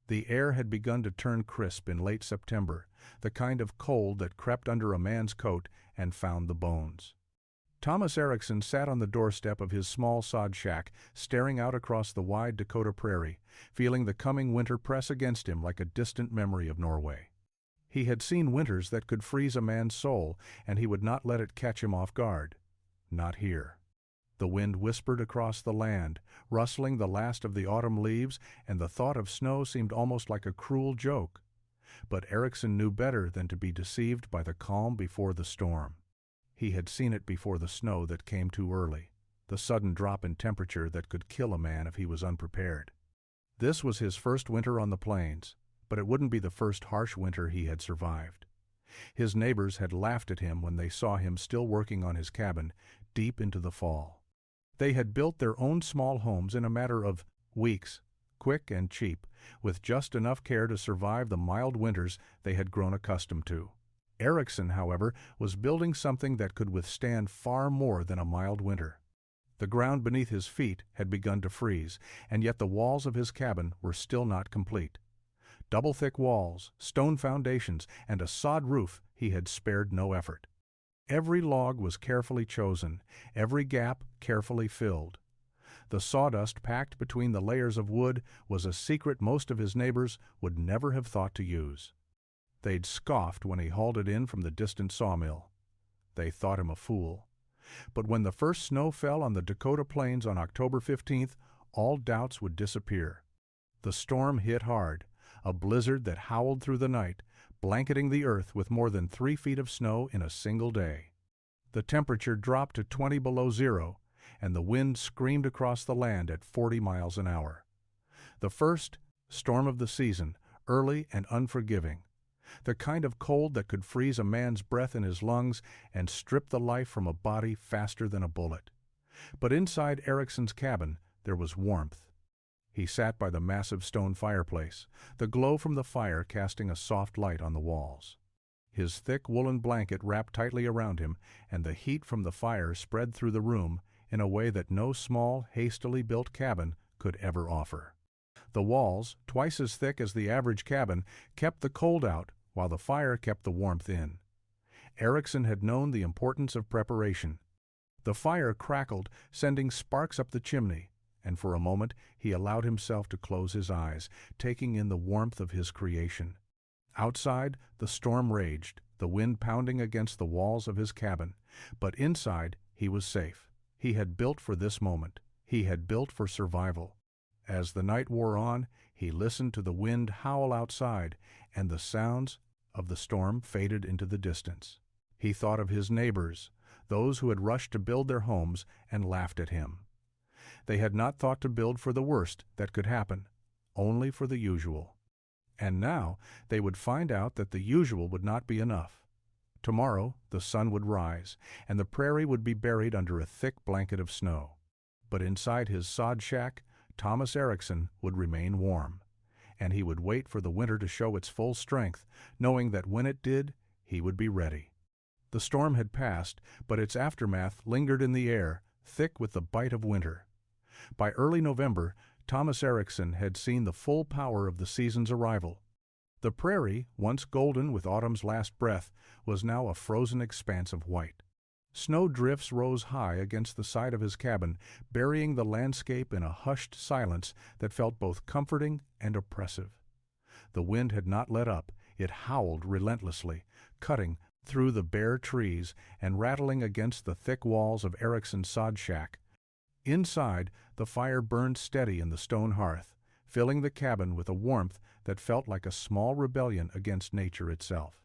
The air had begun to turn crisp in late September, the kind of cold that crept under a man's coat and found the bones. Thomas Erickson sat on the doorstep of his small sod shack, staring out across the wide Dakota prairie, feeling the coming winter press against him like a distant memory of Norway. He had seen winters that could freeze a man's soul, and he would not let it catch him off guard. Not here. The wind whispered across the land, rustling the last of the autumn leaves, and the thought of snow seemed almost like a cruel joke. But Erickson knew better than to be deceived by the calm before the storm. He had seen it before the snow that came too early, the sudden drop in temperature that could kill a man if he was unprepared. This was his first winter on the plains, but it wouldn't be the first harsh winter he had survived. His neighbors had laughed at him when they saw him still working on his cabin deep into the fall. They had built their own small homes in a matter of weeks, quick and cheap, with just enough care to survive the mild winters they had grown accustomed to. Erickson, however, was building something that could withstand far more than a mild winter. The ground beneath his feet had begun to freeze, and yet the walls of his cabin were still not complete. Double-thick walls, stone foundations, and a sod roof, he had spared no effort. Every log was carefully chosen, every gap carefully filled. The sawdust packed between the layers of wood was a secret most of his neighbors would never have thought to use. They'd scoffed when he hauled it in from the distant sawmill. They thought him a fool. But when the first snow fell on the Dakota plains on October 15th, all doubts would disappear. The storm hit hard, a blizzard that howled through the night, blanketing the earth with more than 3 feet of snow in a single day. The temperature dropped to 20 below zero, and the wind screamed across the land at 40 miles an hour. The first storm of the season, early and unforgiving. The kind of cold that could freeze a man's breath in his lungs and strip the life from a body faster than a bullet. But inside Erickson's cabin there was warmth. He sat by the massive stone fireplace, the glow from the fire casting a soft light on the walls. His thick woolen blanket wrapped tightly around him, and the heat from the fire spread through the room in a way that no small, hastily built cabin could ever offer. The walls, twice as thick as the average cabin, kept the cold out, while the fire kept the warmth in. Erickson had known the importance of preparation. The fire crackled, sending sparks up the chimney, and for a moment he allowed himself to close his eyes, taking in the warmth of his creation. Outside, the storm raged, the wind pounding against the walls of his cabin, but inside he was safe. He had built for this moment. He had built for survival. As the night wore on, he listened to the wind howl outside, and the sounds of the storm faded into the distance. He thought of his neighbors, those who had rushed to build their homes, and laughed at him. They had not thought to build for the worst that could happen, only for the usual. And now they would find out that the usual would not be enough. Tomorrow the sun would rise, and the prairie would be buried under a thick blanket of snow. But inside his sod shack, Thomas Erickson would remain warm, and he would wait for the winter to show its full strength, knowing that when it did, he would be ready. The storm had passed, but its aftermath lingered in the air, thick with the bite of winter. By early November, Thomas Erickson had seen the full power of the season's arrival. The prairie, once golden with autumn's last breath, was now a frozen expanse of white. Snow drifts rose high against the side of his cabin, burying the landscape in a hushed silence that felt both comforting and oppressive. The wind had not let up. It howled relentlessly, cutting through the bare trees and rattling against the thick walls of Erickson's sod shack. Inside, the fire burned steady in the stone hearth, filling the cabin with a warmth that felt like a small rebellion against nature itself.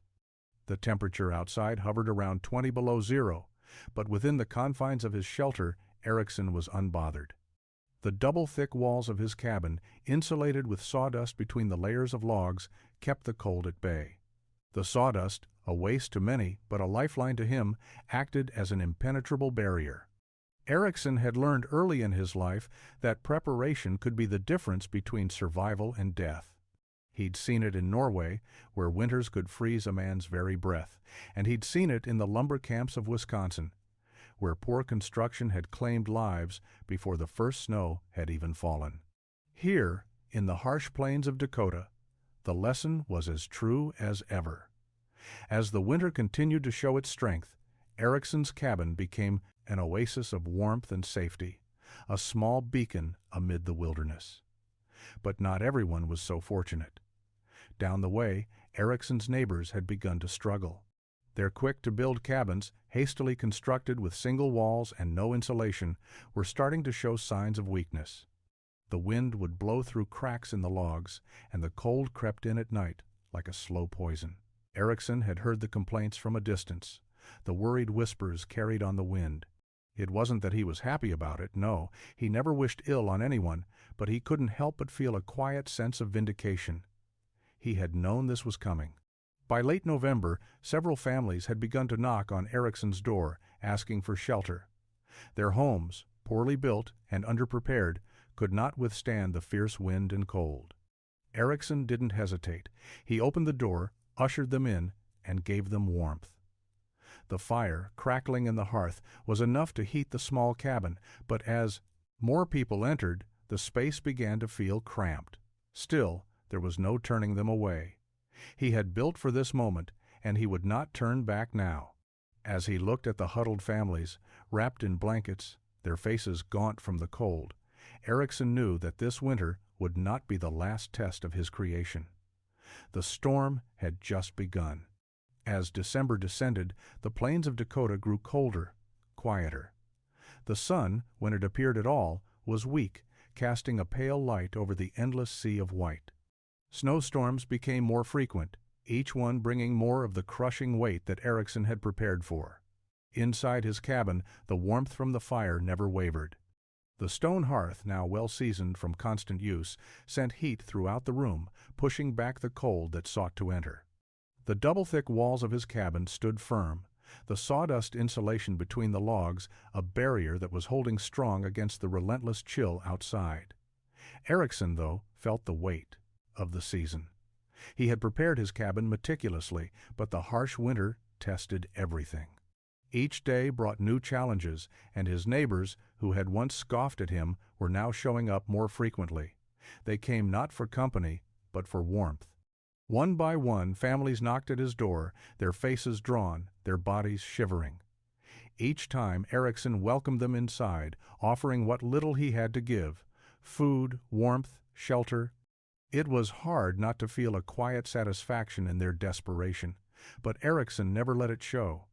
The temperature outside hovered around 20 below zero, but within the confines of his shelter, Erickson was unbothered. The double-thick walls of his cabin, insulated with sawdust between the layers of logs, kept the cold at bay. The sawdust, a waste to many but a lifeline to him, acted as an impenetrable barrier. Erickson had learned early in his life that preparation could be the difference between survival and death. He'd seen it in Norway, where winters could freeze a man's very breath, and he'd seen it in the lumber camps of Wisconsin, where poor construction had claimed lives before the first snow had even fallen. Here, In the harsh plains of Dakota, the lesson was as true as ever. As the winter continued to show its strength, Erickson's cabin became an oasis of warmth and safety, a small beacon amid the wilderness. But not everyone was so fortunate. Down the way, Erickson's neighbors had begun to struggle. Their quick-to-build cabins, hastily constructed with single walls and no insulation, were starting to show signs of weakness. The wind would blow through cracks in the logs, and the cold crept in at night like a slow poison. Erickson had heard the complaints from a distance. The worried whispers carried on the wind. It wasn't that he was happy about it, no, he never wished ill on anyone, but he couldn't help but feel a quiet sense of vindication. He had known this was coming. By late November, several families had begun to knock on Erickson's door, asking for shelter. Their homes, poorly built and underprepared, could not withstand the fierce wind and cold. Erickson didn't hesitate. He opened the door, ushered them in, and gave them warmth. The fire, crackling in the hearth, was enough to heat the small cabin, but as more people entered, the space began to feel cramped. Still, there was no turning them away. He had built for this moment, and he would not turn back now. As he looked at the huddled families, wrapped in blankets, their faces gaunt from the cold, Erickson knew that this winter would not be the last test of his creation. The storm had just begun. As December descended, the plains of Dakota grew colder, quieter. The sun, when it appeared at all, was weak, casting a pale light over the endless sea of white. Snowstorms became more frequent, each one bringing more of the crushing weight that Erickson had prepared for. Inside his cabin, the warmth from the fire never wavered. The stone hearth, now well seasoned from constant use, sent heat throughout the room, pushing back the cold that sought to enter. The double-thick walls of his cabin stood firm, the sawdust insulation between the logs a barrier that was holding strong against the relentless chill outside. Erickson, though, felt the weight of the season. He had prepared his cabin meticulously, but the harsh winter tested everything. Each day brought new challenges, and his neighbors, who had once scoffed at him, were now showing up more frequently. They came not for company, but for warmth. One by one, families knocked at his door, their faces drawn, their bodies shivering. Each time, Erickson welcomed them inside, offering what little he had to give: food, warmth, shelter. It was hard not to feel a quiet satisfaction in their desperation, but Erickson never let it show.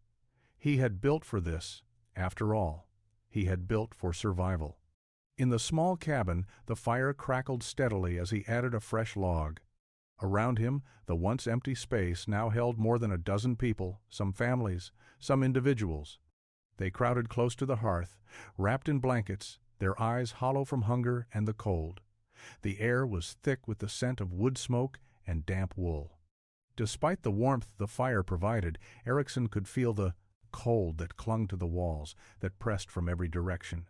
He had built for this, after all. He had built for survival. In the small cabin, the fire crackled steadily as he added a fresh log. Around him, the once empty space now held more than a dozen people, some families, some individuals. They crowded close to the hearth, wrapped in blankets, their eyes hollow from hunger and the cold. The air was thick with the scent of wood smoke and damp wool. Despite the warmth the fire provided, Erickson could feel the cold that clung to the walls, that pressed from every direction.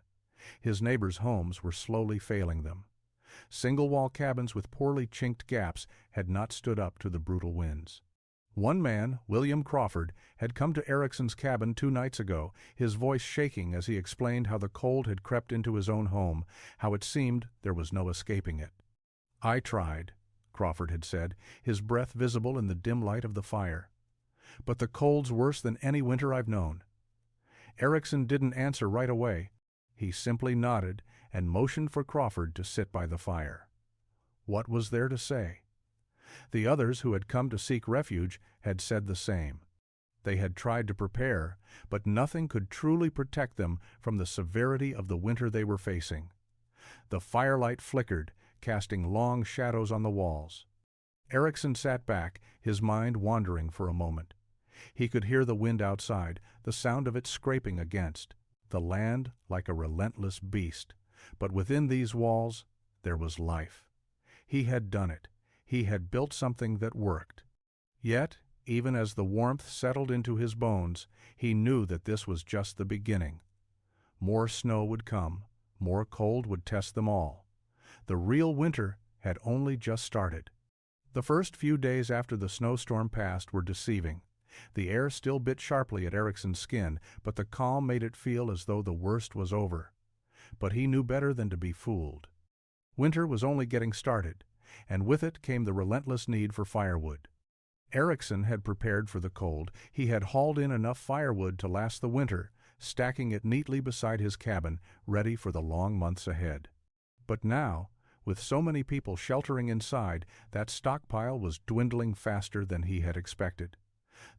His neighbors' homes were slowly failing them. Single-wall cabins with poorly chinked gaps had not stood up to the brutal winds. One man, William Crawford, had come to Erickson's cabin 2 nights ago, his voice shaking as he explained how the cold had crept into his own home, how it seemed there was no escaping it. "I tried," Crawford had said, his breath visible in the dim light of the fire. "But the cold's worse than any winter I've known." Erickson didn't answer right away. He simply nodded and motioned for Crawford to sit by the fire. What was there to say? The others who had come to seek refuge had said the same. They had tried to prepare, but nothing could truly protect them from the severity of the winter they were facing. The firelight flickered, casting long shadows on the walls. Erickson sat back, his mind wandering for a moment. He could hear the wind outside, the sound of it scraping against, the land like a relentless beast. But within these walls, there was life. He had done it. He had built something that worked. Yet, even as the warmth settled into his bones, he knew that this was just the beginning. More snow would come, more cold would test them all. The real winter had only just started. The first few days after the snowstorm passed were deceiving. The air still bit sharply at Erickson's skin, but the calm made it feel as though the worst was over. But he knew better than to be fooled. Winter was only getting started, and with it came the relentless need for firewood. Erickson had prepared for the cold. He had hauled in enough firewood to last the winter, stacking it neatly beside his cabin, ready for the long months ahead. But now, with so many people sheltering inside, that stockpile was dwindling faster than he had expected.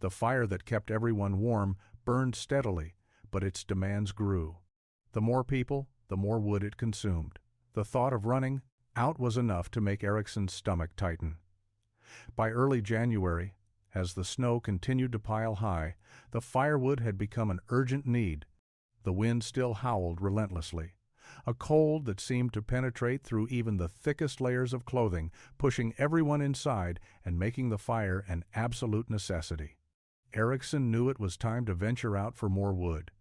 The fire that kept everyone warm burned steadily, but its demands grew. The more people, the more wood it consumed. The thought of running out was enough to make Erickson's stomach tighten. By early January, as the snow continued to pile high, the firewood had become an urgent need. The wind still howled relentlessly, a cold that seemed to penetrate through even the thickest layers of clothing, pushing everyone inside and making the fire an absolute necessity. Erickson knew it was time to venture out for more wood.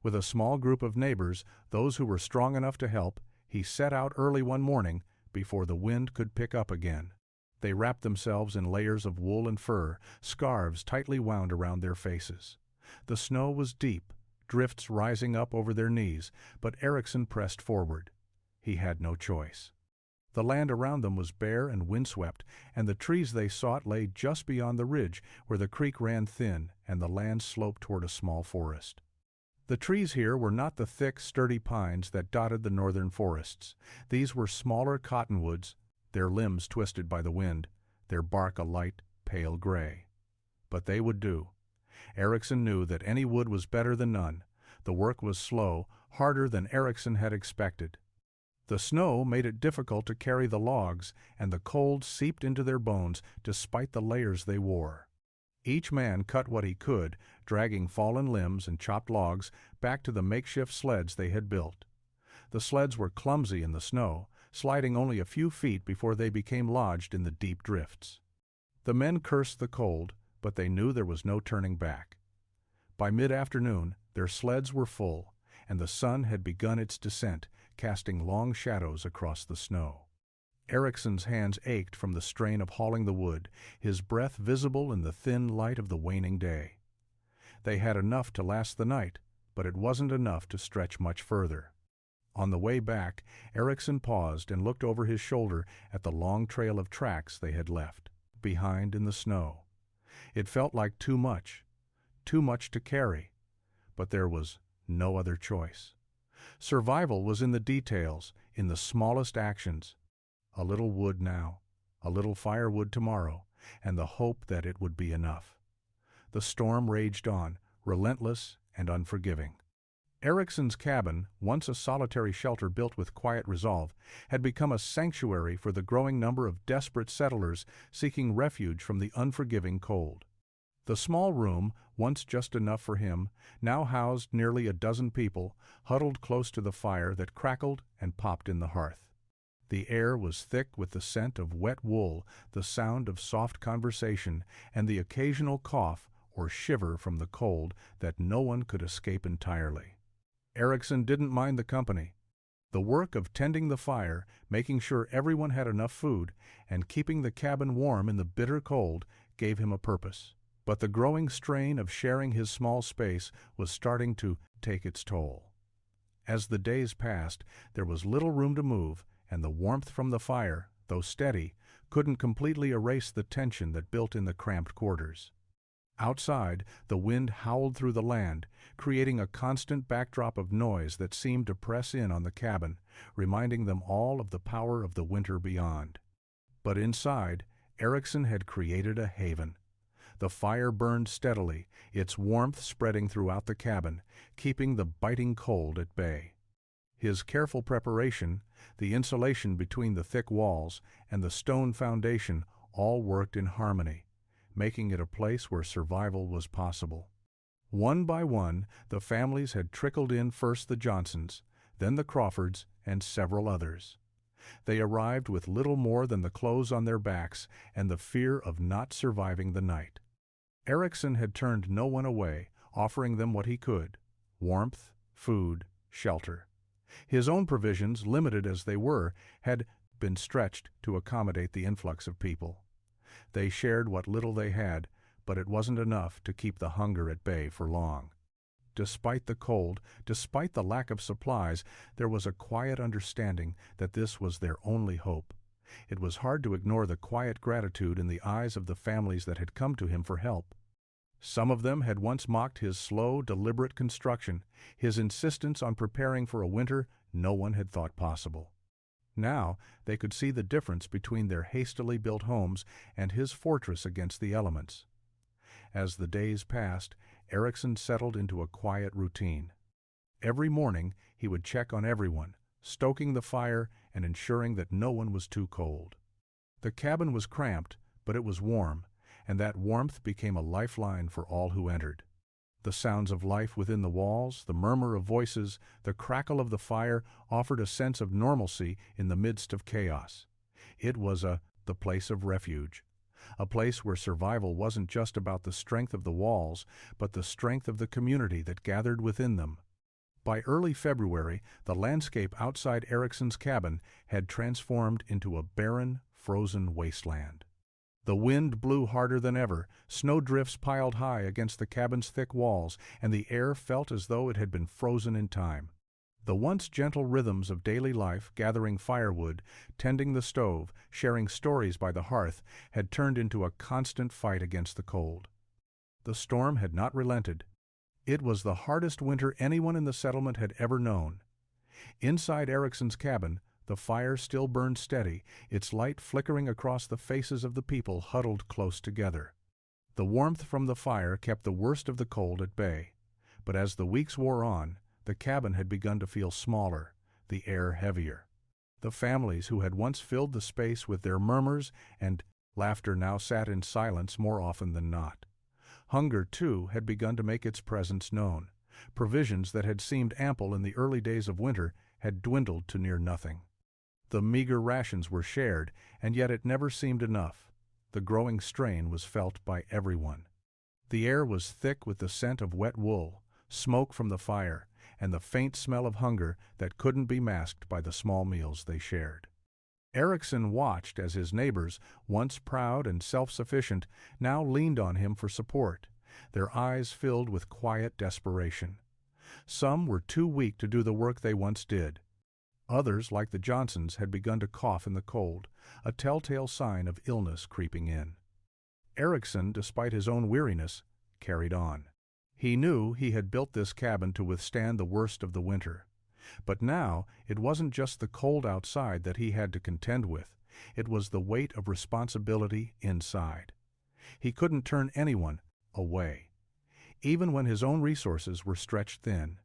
With a small group of neighbors, those who were strong enough to help, he set out early one morning before the wind could pick up again. They wrapped themselves in layers of wool and fur, scarves tightly wound around their faces. The snow was deep, drifts rising up over their knees, but Erickson pressed forward. He had no choice. The land around them was bare and windswept, and the trees they sought lay just beyond the ridge where the creek ran thin and the land sloped toward a small forest. The trees here were not the thick, sturdy pines that dotted the northern forests. These were smaller cottonwoods, their limbs twisted by the wind, their bark a light, pale gray. But they would do. Erickson knew that any wood was better than none. The work was slow, harder than Erickson had expected. The snow made it difficult to carry the logs, and the cold seeped into their bones despite the layers they wore. Each man cut what he could, dragging fallen limbs and chopped logs back to the makeshift sleds they had built. The sleds were clumsy in the snow, sliding only a few feet before they became lodged in the deep drifts. The men cursed the cold, but they knew there was no turning back. By mid-afternoon, their sleds were full, and the sun had begun its descent, casting long shadows across the snow. Erickson's hands ached from the strain of hauling the wood, his breath visible in the thin light of the waning day. They had enough to last the night, but it wasn't enough to stretch much further. On the way back, Erickson paused and looked over his shoulder at the long trail of tracks they had left, behind in the snow. It felt like too much to carry, but there was no other choice. Survival was in the details, in the smallest actions. A little wood now, a little firewood tomorrow, and the hope that it would be enough. The storm raged on, relentless and unforgiving. Erickson's cabin, once a solitary shelter built with quiet resolve, had become a sanctuary for the growing number of desperate settlers seeking refuge from the unforgiving cold. The small room, once just enough for him, now housed nearly a dozen people, huddled close to the fire that crackled and popped in the hearth. The air was thick with the scent of wet wool, the sound of soft conversation, and the occasional cough or shiver from the cold that no one could escape entirely. Erickson didn't mind the company. The work of tending the fire, making sure everyone had enough food, and keeping the cabin warm in the bitter cold gave him a purpose. But the growing strain of sharing his small space was starting to take its toll. As the days passed, there was little room to move, and the warmth from the fire, though steady, couldn't completely erase the tension that built in the cramped quarters. Outside, the wind howled through the land, creating a constant backdrop of noise that seemed to press in on the cabin, reminding them all of the power of the winter beyond. But inside, Erickson had created a haven. The fire burned steadily, its warmth spreading throughout the cabin, keeping the biting cold at bay. His careful preparation, the insulation between the thick walls, and the stone foundation all worked in harmony, making it a place where survival was possible. One by one, the families had trickled in, first the Johnsons, then the Crawfords, and several others. They arrived with little more than the clothes on their backs and the fear of not surviving the night. Erickson had turned no one away, offering them what he could: warmth, food, shelter. His own provisions, limited as they were, had been stretched to accommodate the influx of people. They shared what little they had, but it wasn't enough to keep the hunger at bay for long. Despite the cold, despite the lack of supplies, there was a quiet understanding that this was their only hope. It was hard to ignore the quiet gratitude in the eyes of the families that had come to him for help. Some of them had once mocked his slow, deliberate construction, his insistence on preparing for a winter no one had thought possible. Now they could see the difference between their hastily built homes and his fortress against the elements. As the days passed, Erickson settled into a quiet routine. Every morning he would check on everyone, stoking the fire and ensuring that no one was too cold. The cabin was cramped, but it was warm, and that warmth became a lifeline for all who entered. The sounds of life within the walls, the murmur of voices, the crackle of the fire offered a sense of normalcy in the midst of chaos. It was the place of refuge, a place where survival wasn't just about the strength of the walls, but the strength of the community that gathered within them. By early February, the landscape outside Erickson's cabin had transformed into a barren, frozen wasteland. The wind blew harder than ever, snowdrifts piled high against the cabin's thick walls, and the air felt as though it had been frozen in time. The once gentle rhythms of daily life, gathering firewood, tending the stove, sharing stories by the hearth, had turned into a constant fight against the cold. The storm had not relented. It was the hardest winter anyone in the settlement had ever known. Inside Erickson's cabin, the fire still burned steady, its light flickering across the faces of the people huddled close together. The warmth from the fire kept the worst of the cold at bay. But as the weeks wore on, the cabin had begun to feel smaller, the air heavier. The families who had once filled the space with their murmurs and laughter now sat in silence more often than not. Hunger, too, had begun to make its presence known. Provisions that had seemed ample in the early days of winter had dwindled to near nothing. The meager rations were shared, and yet it never seemed enough. The growing strain was felt by everyone. The air was thick with the scent of wet wool, smoke from the fire, and the faint smell of hunger that couldn't be masked by the small meals they shared. Erickson watched as his neighbors, once proud and self-sufficient, now leaned on him for support, their eyes filled with quiet desperation. Some were too weak to do the work they once did. Others, like the Johnsons, had begun to cough in the cold, a telltale sign of illness creeping in. Erickson, despite his own weariness, carried on. He knew he had built this cabin to withstand the worst of the winter. But now it wasn't just the cold outside that he had to contend with. It was the weight of responsibility inside. He couldn't turn anyone away, even when his own resources were stretched thin.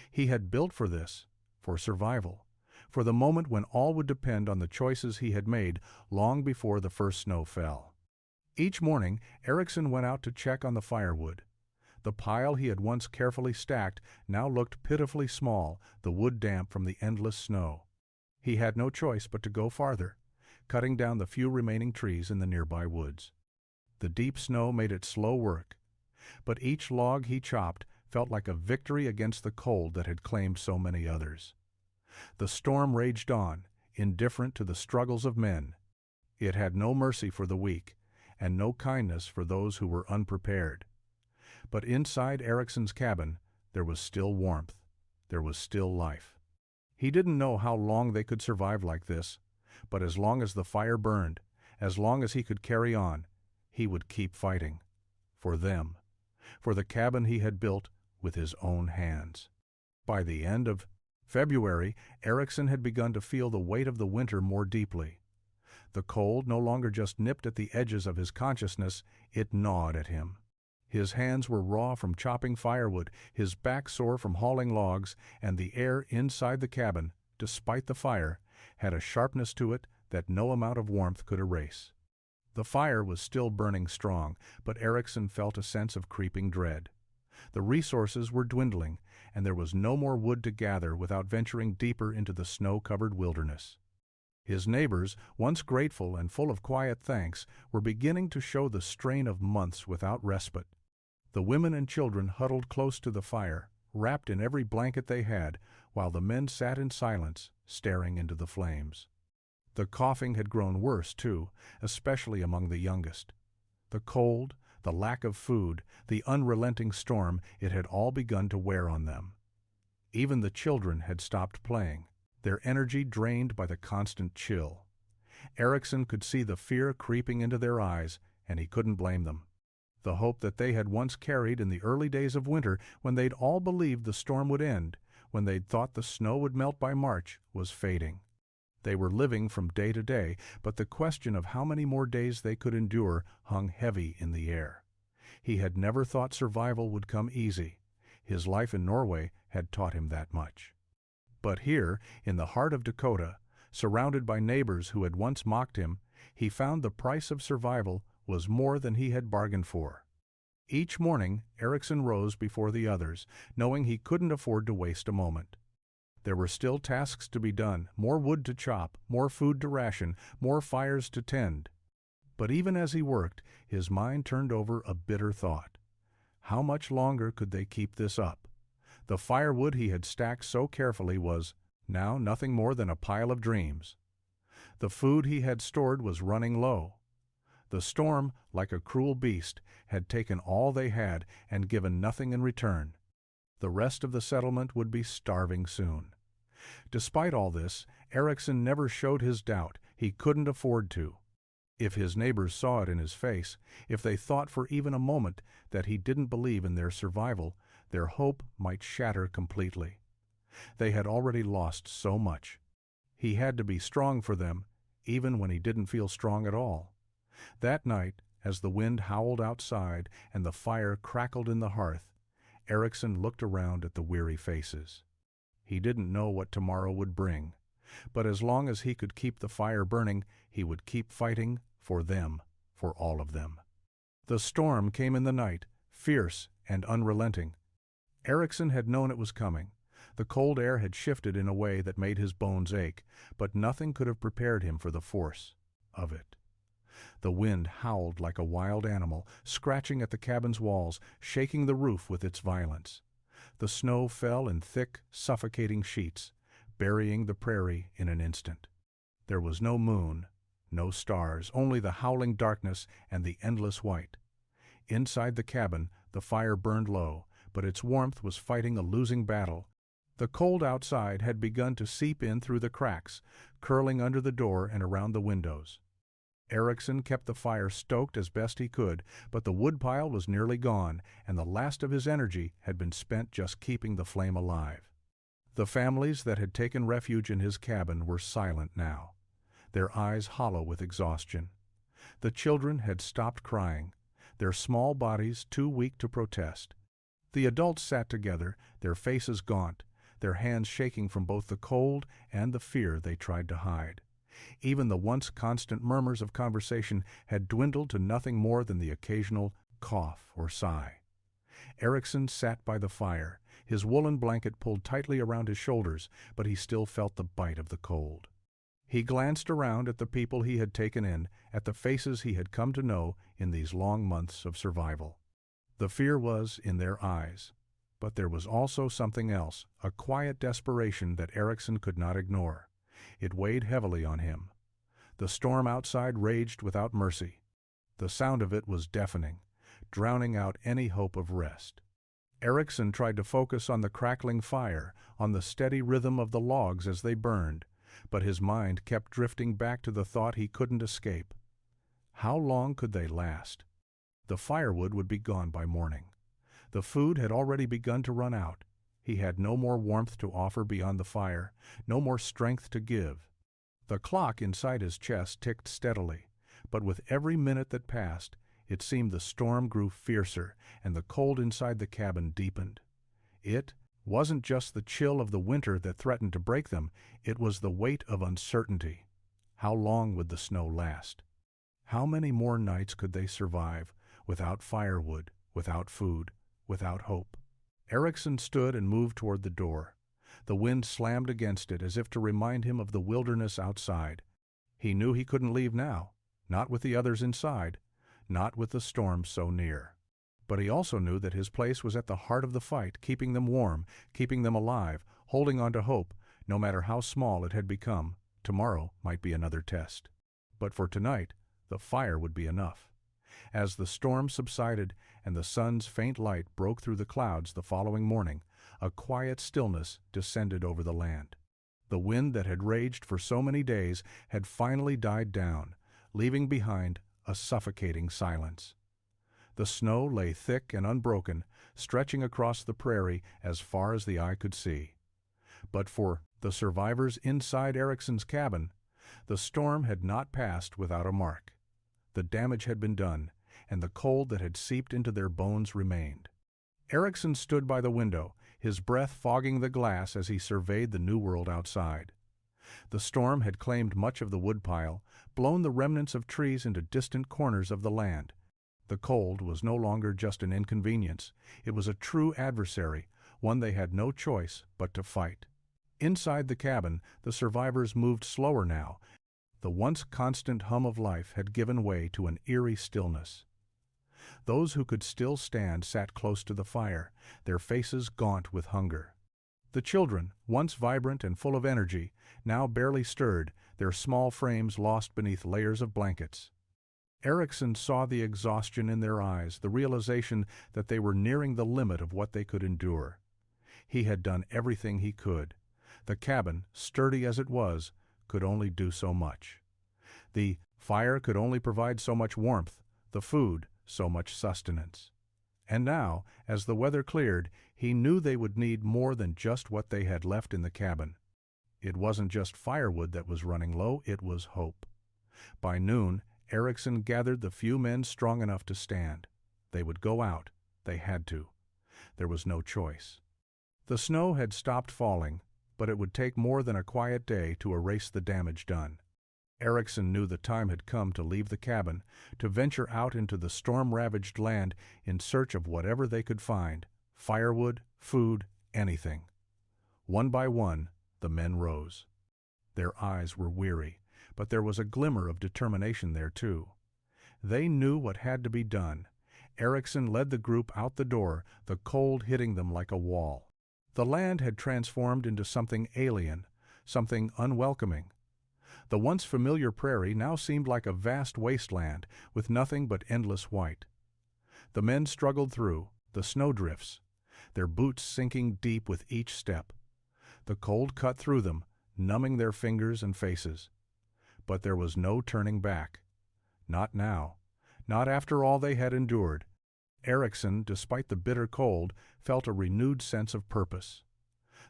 He had built for this, for survival, for the moment when all would depend on the choices he had made long before the first snow fell. Each morning, Erickson went out to check on the firewood. The pile he had once carefully stacked now looked pitifully small, the wood damp from the endless snow. He had no choice but to go farther, cutting down the few remaining trees in the nearby woods. The deep snow made it slow work, but each log he chopped felt like a victory against the cold that had claimed so many others. The storm raged on, indifferent to the struggles of men. It had no mercy for the weak, and no kindness for those who were unprepared. But inside Erickson's cabin, there was still warmth. There was still life. He didn't know how long they could survive like this, but as long as the fire burned, as long as he could carry on, he would keep fighting. For them. For the cabin he had built with his own hands. By the end of February, Erickson had begun to feel the weight of the winter more deeply. The cold no longer just nipped at the edges of his consciousness, it gnawed at him. His hands were raw from chopping firewood, his back sore from hauling logs, and the air inside the cabin, despite the fire, had a sharpness to it that no amount of warmth could erase. The fire was still burning strong, but Erickson felt a sense of creeping dread. The resources were dwindling, and there was no more wood to gather without venturing deeper into the snow-covered wilderness. His neighbors, once grateful and full of quiet thanks, were beginning to show the strain of months without respite. The women and children huddled close to the fire, wrapped in every blanket they had, while the men sat in silence, staring into the flames. The coughing had grown worse, too, especially among the youngest. The cold, The lack of food, the unrelenting storm, it had all begun to wear on them. Even the children had stopped playing, their energy drained by the constant chill. Erickson could see the fear creeping into their eyes, and he couldn't blame them. The hope that they had once carried in the early days of winter, when they'd all believed the storm would end, when they'd thought the snow would melt by March, was fading. They were living from day to day, but the question of how many more days they could endure hung heavy in the air. He had never thought survival would come easy. His life in Norway had taught him that much. But here, in the heart of Dakota, surrounded by neighbors who had once mocked him, he found the price of survival was more than he had bargained for. Each morning, Erickson rose before the others, knowing he couldn't afford to waste a moment. There were still tasks to be done, more wood to chop, more food to ration, more fires to tend. But even as he worked, his mind turned over a bitter thought. How much longer could they keep this up? The firewood he had stacked so carefully was now nothing more than a pile of dreams. The food he had stored was running low. The storm, like a cruel beast, had taken all they had and given nothing in return. The rest of the settlement would be starving soon. Despite all this, Erickson never showed his doubt. He couldn't afford to. If his neighbors saw it in his face, if they thought for even a moment that he didn't believe in their survival, their hope might shatter completely. They had already lost so much. He had to be strong for them, even when he didn't feel strong at all. That night, as the wind howled outside and the fire crackled in the hearth, Erickson looked around at the weary faces. He didn't know what tomorrow would bring, but as long as he could keep the fire burning, he would keep fighting for them, for all of them. The storm came in the night, fierce and unrelenting. Erickson had known it was coming. The cold air had shifted in a way that made his bones ache, but nothing could have prepared him for the force of it. The wind howled like a wild animal, scratching at the cabin's walls, shaking the roof with its violence. The snow fell in thick, suffocating sheets, burying the prairie in an instant. There was no moon, no stars, only the howling darkness and the endless white. Inside the cabin, the fire burned low, but its warmth was fighting a losing battle. The cold outside had begun to seep in through the cracks, curling under the door and around the windows. Erickson kept the fire stoked as best he could, but the woodpile was nearly gone, and the last of his energy had been spent just keeping the flame alive. The families that had taken refuge in his cabin were silent now, their eyes hollow with exhaustion. The children had stopped crying, their small bodies too weak to protest. The adults sat together, their faces gaunt, their hands shaking from both the cold and the fear they tried to hide. Even the once constant murmurs of conversation had dwindled to nothing more than the occasional cough or sigh. Erickson sat by the fire, his woolen blanket pulled tightly around his shoulders, but he still felt the bite of the cold. He glanced around at the people he had taken in, at the faces he had come to know in these long months of survival. The fear was in their eyes, but there was also something else, a quiet desperation that Erickson could not ignore. It weighed heavily on him. The storm outside raged without mercy. The sound of it was deafening, drowning out any hope of rest. Erickson tried to focus on the crackling fire, on the steady rhythm of the logs as they burned, but his mind kept drifting back to the thought he couldn't escape. How long could they last? The firewood would be gone by morning. The food had already begun to run out. He had no more warmth to offer beyond the fire, no more strength to give. The clock inside his chest ticked steadily, but with every minute that passed, it seemed the storm grew fiercer and the cold inside the cabin deepened. It wasn't just the chill of the winter that threatened to break them, it was the weight of uncertainty. How long would the snow last? How many more nights could they survive, without firewood, without food, without hope? Erickson stood and moved toward the door. The wind slammed against it as if to remind him of the wilderness outside. He knew he couldn't leave now, not with the others inside, not with the storm so near. But he also knew that his place was at the heart of the fight, keeping them warm, keeping them alive, holding on to hope, no matter how small it had become. Tomorrow might be another test. But for tonight, the fire would be enough. As the storm subsided and the sun's faint light broke through the clouds the following morning, a quiet stillness descended over the land. The wind that had raged for so many days had finally died down, leaving behind a suffocating silence. The snow lay thick and unbroken, stretching across the prairie as far as the eye could see. But for the survivors inside Erickson's cabin, the storm had not passed without a mark. The damage had been done, and the cold that had seeped into their bones remained. Erickson stood by the window, his breath fogging the glass as he surveyed the new world outside. The storm had claimed much of the woodpile, blown the remnants of trees into distant corners of the land. The cold was no longer just an inconvenience. It was a true adversary, one they had no choice but to fight. Inside the cabin, the survivors moved slower now. The once constant hum of life had given way to an eerie stillness. Those who could still stand sat close to the fire, their faces gaunt with hunger. The children, once vibrant and full of energy, now barely stirred, their small frames lost beneath layers of blankets. Erickson saw the exhaustion in their eyes, the realization that they were nearing the limit of what they could endure. He had done everything he could. The cabin, sturdy as it was, could only do so much. The fire could only provide so much warmth, the food so much sustenance. And now, as the weather cleared, he knew they would need more than just what they had left in the cabin. It wasn't just firewood that was running low, it was hope. By noon, Erickson gathered the few men strong enough to stand. They would go out. They had to. There was no choice. The snow had stopped falling, but it would take more than a quiet day to erase the damage done. Erickson knew the time had come to leave the cabin, to venture out into the storm-ravaged land in search of whatever they could find, firewood, food, anything. One by one, the men rose. Their eyes were weary, but there was a glimmer of determination there too. They knew what had to be done. Erickson led the group out the door, the cold hitting them like a wall. The land had transformed into something alien, something unwelcoming. The once familiar prairie now seemed like a vast wasteland with nothing but endless white. The men struggled through, the snowdrifts, their boots sinking deep with each step. The cold cut through them, numbing their fingers and faces. But there was no turning back. Not now. Not after all they had endured. Erickson, despite the bitter cold, felt a renewed sense of purpose.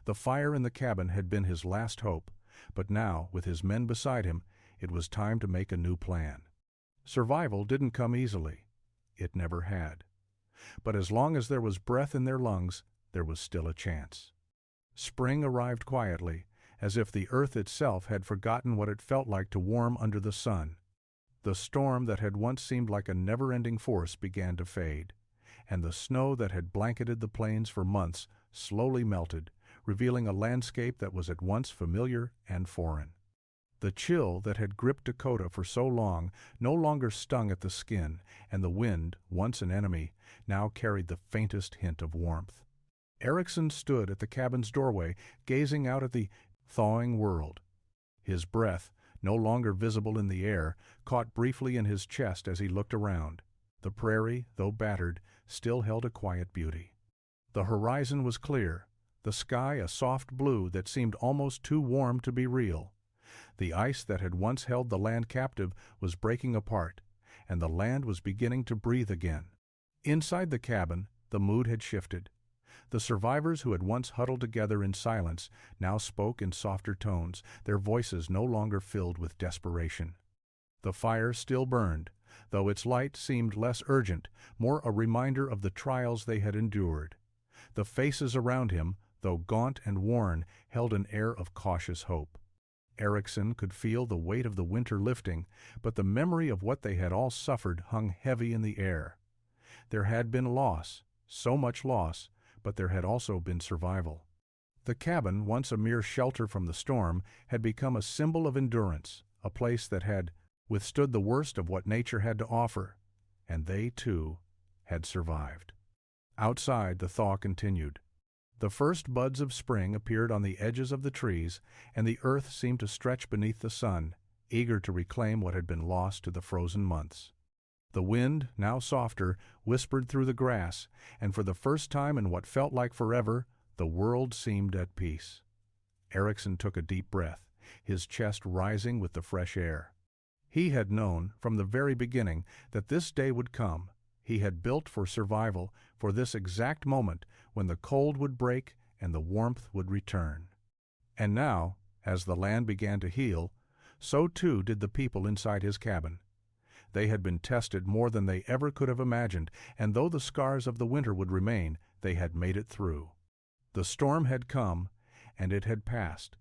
The fire in the cabin had been his last hope, but now, with his men beside him, it was time to make a new plan. Survival didn't come easily. It never had. But as long as there was breath in their lungs, there was still a chance. Spring arrived quietly, as if the earth itself had forgotten what it felt like to warm under the sun. The storm that had once seemed like a never-ending force began to fade, and the snow that had blanketed the plains for months slowly melted, revealing a landscape that was at once familiar and foreign. The chill that had gripped Dakota for so long no longer stung at the skin, and the wind, once an enemy, now carried the faintest hint of warmth. Erickson stood at the cabin's doorway, gazing out at the thawing world. His breath, no longer visible in the air, caught briefly in his chest as he looked around. The prairie, though battered, still held a quiet beauty. The horizon was clear, the sky a soft blue that seemed almost too warm to be real. The ice that had once held the land captive was breaking apart, and the land was beginning to breathe again. Inside the cabin, the mood had shifted. The survivors who had once huddled together in silence now spoke in softer tones, their voices no longer filled with desperation. The fire still burned, though its light seemed less urgent, more a reminder of the trials they had endured. The faces around him, though gaunt and worn, held an air of cautious hope. Erickson could feel the weight of the winter lifting, but the memory of what they had all suffered hung heavy in the air. There had been loss, so much loss, but there had also been survival. The cabin, once a mere shelter from the storm, had become a symbol of endurance, a place that had withstood the worst of what nature had to offer, and they, too, had survived. Outside, the thaw continued. The first buds of spring appeared on the edges of the trees, and the earth seemed to stretch beneath the sun, eager to reclaim what had been lost to the frozen months. The wind, now softer, whispered through the grass, and for the first time in what felt like forever, the world seemed at peace. Erickson took a deep breath, his chest rising with the fresh air. He had known, from the very beginning, that this day would come. He had built for survival, for this exact moment when the cold would break and the warmth would return. And now, as the land began to heal, so too did the people inside his cabin. They had been tested more than they ever could have imagined, and though the scars of the winter would remain, they had made it through. The storm had come, and it had passed.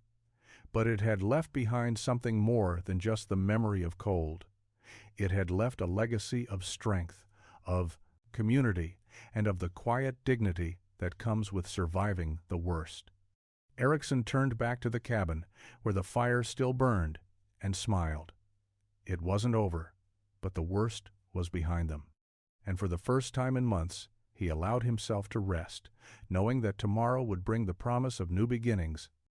But it had left behind something more than just the memory of cold. It had left a legacy of strength, of community, and of the quiet dignity that comes with surviving the worst. Erickson turned back to the cabin, where the fire still burned, and smiled. It wasn't over, but the worst was behind them. And for the first time in months, he allowed himself to rest, knowing that tomorrow would bring the promise of new beginnings